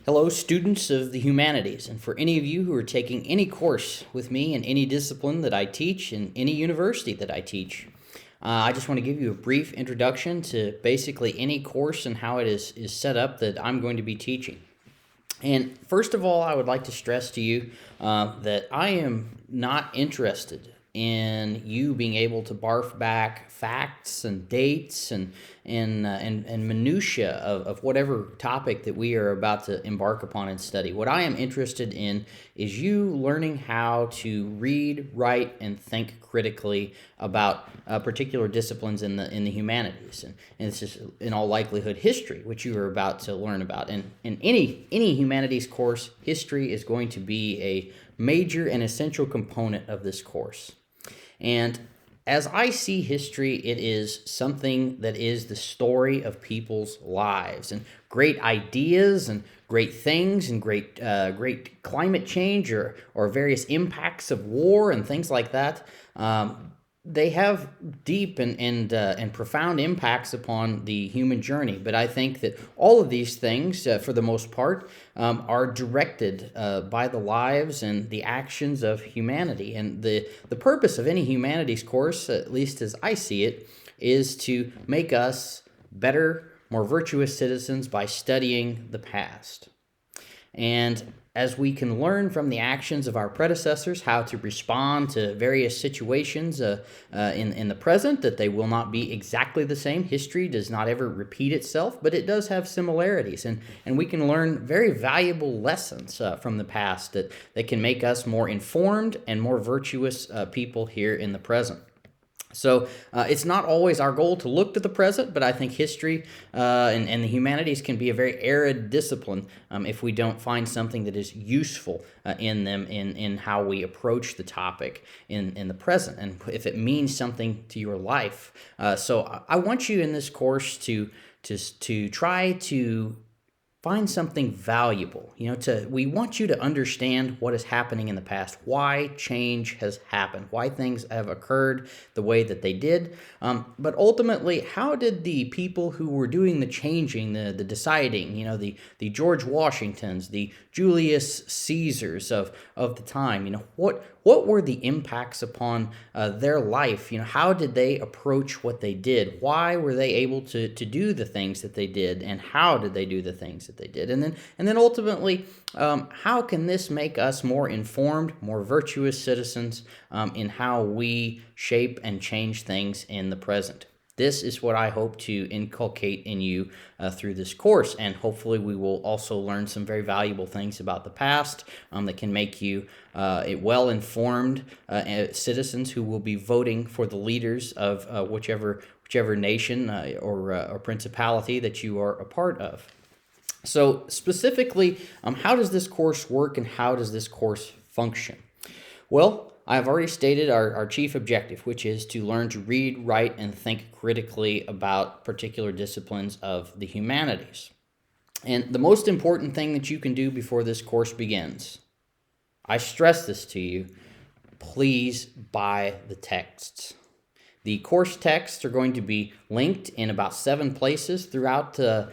Hello, students of the humanities, and for any of you who are taking any course with me in any discipline that I teach in any university that I teach. I just want to give you a brief introduction to basically any course and how it is set up that I'm going to be teaching. And first of all, I would like to stress to you that I am not interested in you being able to barf back facts and dates and minutia of whatever topic that we are about to embark upon and study. What I am interested in is you learning how to read, write, and think critically about particular disciplines in the humanities, and it's just in all likelihood history, which you are about to learn about. And in any humanities course, history is going to be a major and essential component of this course. And as I see history, it is something that is the story of people's lives and great ideas and great things and great climate change or various impacts of war and things like that. They have deep and profound impacts upon the human journey. But I think that all of these things, for the most part, are directed by the lives and the actions of humanity. And the purpose of any humanities course, at least as I see it, is to make us better, more virtuous citizens by studying the past. And as we can learn from the actions of our predecessors how to respond to various situations in the present, that they will not be exactly the same. History does not ever repeat itself, but it does have similarities. And we can learn very valuable lessons from the past that can make us more informed and more virtuous people here in the present. So it's not always our goal to look to the present, but I think history and the humanities can be a very arid discipline if we don't find something that is useful in them in how we approach the topic in the present, and if it means something to your life. So I want you in this course to try to find something valuable. We want you to understand what is happening in the past, why change has happened, why things have occurred the way that they did. But ultimately, how did the people who were doing the changing, the deciding, the George Washingtons, the Julius Caesars of the time, what were the impacts upon their life? How did they approach what they did? Why were they able to do the things that they did, and how did they do the things that they did? And then ultimately, how can this make us more informed, more virtuous citizens in how we shape and change things in the present? This is what I hope to inculcate in you through this course, and hopefully we will also learn some very valuable things about the past that can make you well-informed citizens who will be voting for the leaders of whichever nation or principality that you are a part of. So specifically, how does this course work and how does this course function? Well, I've already stated our chief objective, which is to learn to read, write, and think critically about particular disciplines of the humanities. And the most important thing that you can do before this course begins, I stress this to you, please buy the texts. The course texts are going to be linked in about 7 places throughout the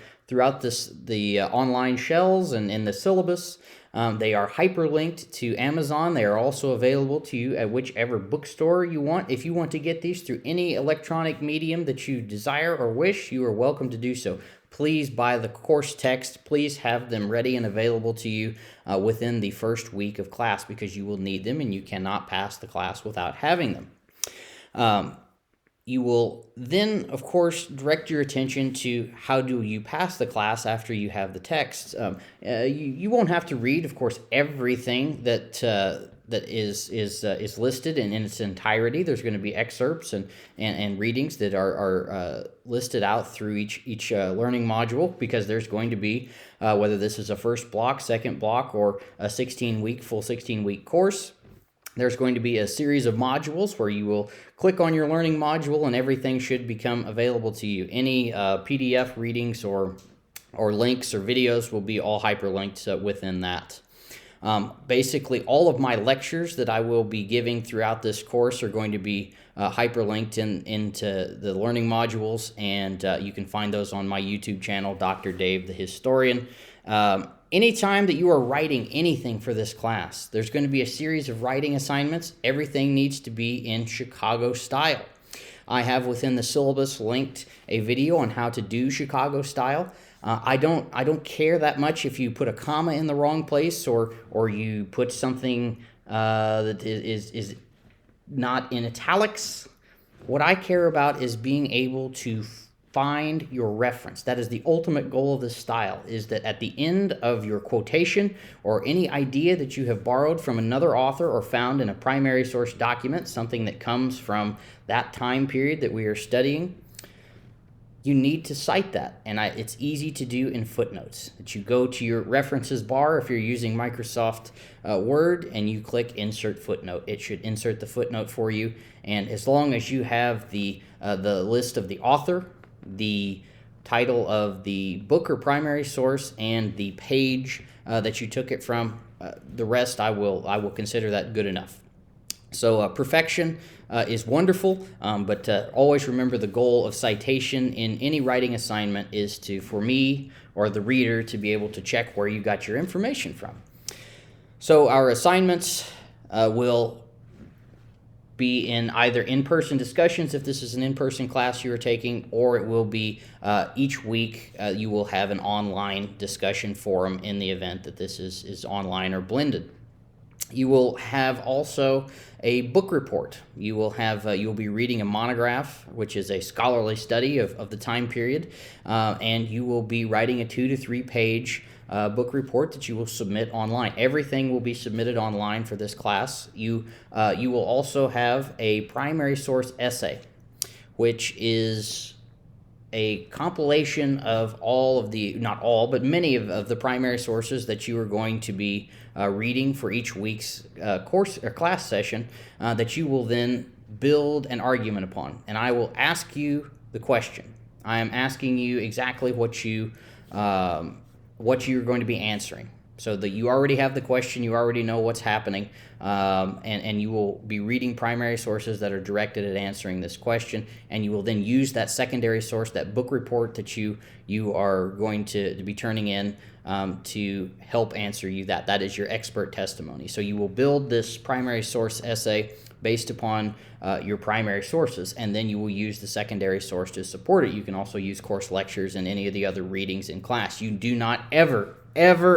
online shells and in the syllabus. They are hyperlinked to Amazon. They are also available to you at whichever bookstore you want. If you want to get these through any electronic medium that you desire or wish, you are welcome to do so. Please buy the course text. Please have them ready and available to you within the first week of class, because you will need them and you cannot pass the class without having them. You will then, of course, direct your attention to how do you pass the class after you have the texts. You won't have to read, of course, everything that is listed in its entirety. There's going to be excerpts and readings that are listed out through each learning module, because there's going to be, whether this is a first block, second block, or a full 16-week course, there's going to be a series of modules where you will click on your learning module and everything should become available to you. Any PDF readings or links or videos will be all hyperlinked within that. Basically, all of my lectures that I will be giving throughout this course are going to be hyperlinked into the learning modules, and you can find those on my YouTube channel, Dr. Dave the Historian. Anytime that you are writing anything for this class, there's going to be a series of writing assignments. Everything needs to be in Chicago style. I have within the syllabus linked a video on how to do Chicago style. I don't care that much if you put a comma in the wrong place or you put something that is not in italics. What I care about is being able to find your reference. That is the ultimate goal of this style, is that at the end of your quotation or any idea that you have borrowed from another author or found in a primary source document, something that comes from that time period that we are studying, you need to cite that. And it's easy to do in footnotes. That you go to your references bar if you're using Microsoft Word and you click Insert Footnote. It should insert the footnote for you. And as long as you have the list of the author, the title of the book or primary source, and the page that you took it from, the rest I will consider that good enough. So perfection is wonderful, but always remember the goal of citation in any writing assignment is for me or the reader to be able to check where you got your information from. So our assignments will be in either in-person discussions if this is an in-person class you are taking, or it will be each week you will have an online discussion forum in the event that this is online or blended. You will have also a book report. You will be reading a monograph, which is a scholarly study of the time period, and you will be writing a 2 to 3 page book report that you will submit online. Everything will be submitted online for this class. You will also have a primary source essay, which is a compilation of all of the, not all, but many of the primary sources that you are going to be reading for each week's course or class session that you will then build an argument upon. And I will ask you the question. I am asking you exactly what you're going to be answering, so that you already have the question, you already know what's happening, and you will be reading primary sources that are directed at answering this question, and you will then use that secondary source, that book report that you are going to be turning in to help answer you that. That is your expert testimony. So you will build this primary source essay based upon your primary sources, and then you will use the secondary source to support it. You can also use course lectures and any of the other readings in class. You do not ever,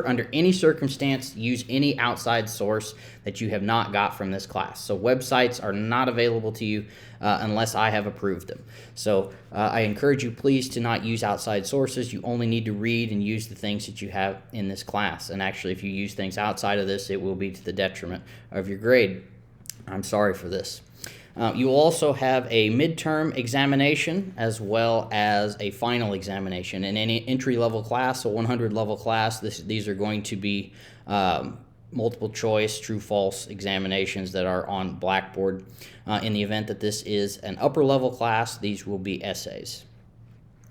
under any circumstance, use any outside source that you have not got from this class. So websites are not available to you unless I have approved them. So I encourage you, please, to not use outside sources. You only need to read and use the things that you have in this class. And actually, if you use things outside of this, it will be to the detriment of your grade. I'm sorry for this. You will also have a midterm examination as well as a final examination. In any entry-level class, a 100-level class, these are going to be multiple choice, true-false examinations that are on Blackboard. In the event that this is an upper-level class, these will be essays.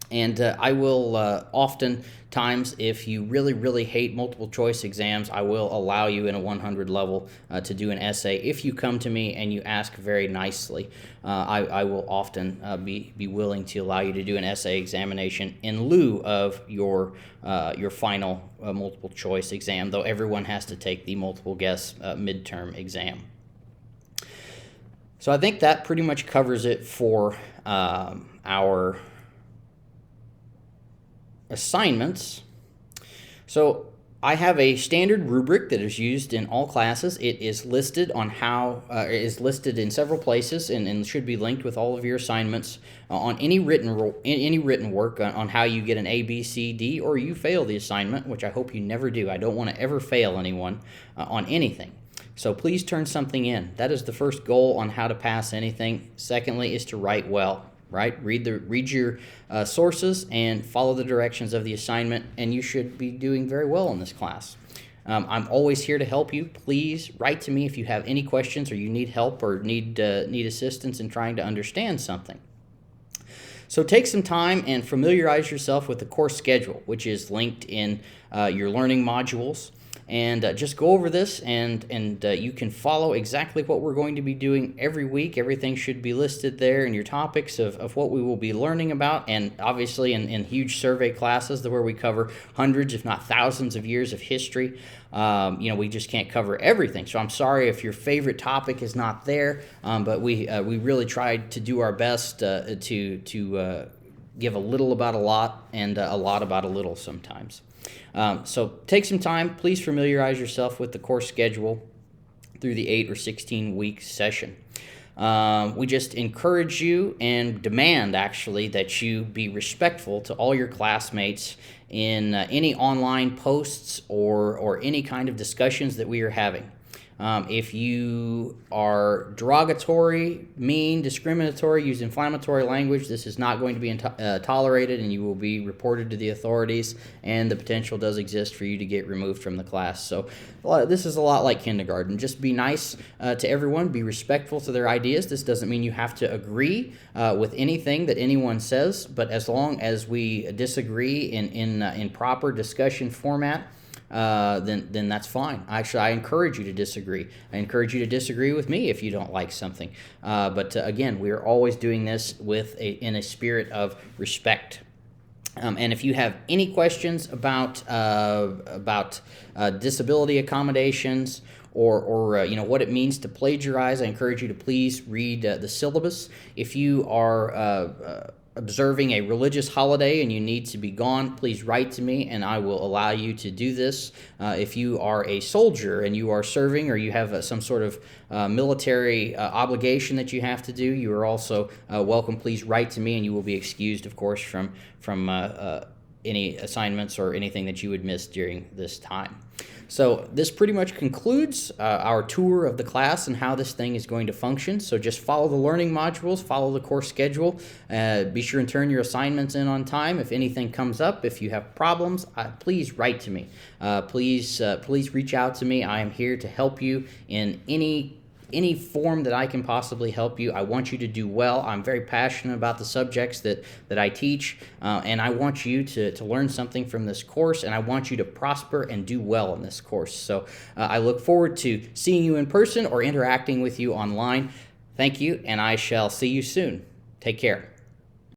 And I will oftentimes, if you really, really hate multiple choice exams, I will allow you in a 100 level to do an essay. If you come to me and you ask very nicely, I will often be willing to allow you to do an essay examination in lieu of your final multiple choice exam, though everyone has to take the multiple guess midterm exam. So I think that pretty much covers it for our assignments. So I have a standard rubric that is used in all classes. It is listed on is listed in several places and should be linked with all of your assignments on any written work on how you get an A, B, C, D, or you fail the assignment, which I hope you never do. I don't want to ever fail anyone on anything. So please turn something in. That is the first goal on how to pass anything. Secondly is to write well. Right? Read your sources and follow the directions of the assignment, and you should be doing very well in this class. I'm always here to help you. Please write to me if you have any questions or you need help or need assistance in trying to understand something. So take some time and familiarize yourself with the course schedule, which is linked in your learning modules. and just go over this, and you can follow exactly what we're going to be doing every week. Everything should be listed there in your topics of what we will be learning about, and obviously in huge survey classes where we cover hundreds, if not thousands of years of history. We just can't cover everything. So I'm sorry if your favorite topic is not there, but we really tried to do our best to give a little about a lot and a lot about a little sometimes. So take some time. Please familiarize yourself with the course schedule through the 8 or 16-week session. We just encourage you and demand, actually, that you be respectful to all your classmates in any online posts or any kind of discussions that we are having. If you are derogatory, mean, discriminatory, use inflammatory language, this is not going to be tolerated, and you will be reported to the authorities, and the potential does exist for you to get removed from the class. So this is a lot like kindergarten. Just be nice to everyone, be respectful to their ideas. This doesn't mean you have to agree with anything that anyone says, but as long as we disagree in proper discussion format, then that's fine. Actually, I encourage you to disagree. I encourage you to disagree with me if you don't like something. But again, we are always doing this in a spirit of respect. And if you have any questions about disability accommodations or what it means to plagiarize, I encourage you to please read the syllabus. If you are observing a religious holiday and you need to be gone, please write to me and I will allow you to do this. If you are a soldier and you are serving, or you have some sort of military obligation that you have to do, you are also welcome. Please write to me and you will be excused, of course, from any assignments or anything that you would miss during this time. So this pretty much concludes our tour of the class and how this thing is going to function. So just follow the learning modules, follow the course schedule. Be sure and turn your assignments in on time. If anything comes up, if you have problems, please write to me. Please reach out to me. I am here to help you in any form that I can possibly help you. I want you to do well. I'm very passionate about the subjects that I teach, and I want you to learn something from this course, and I want you to prosper and do well in this course. So I look forward to seeing you in person or interacting with you online. Thank you, and I shall see you soon. Take care.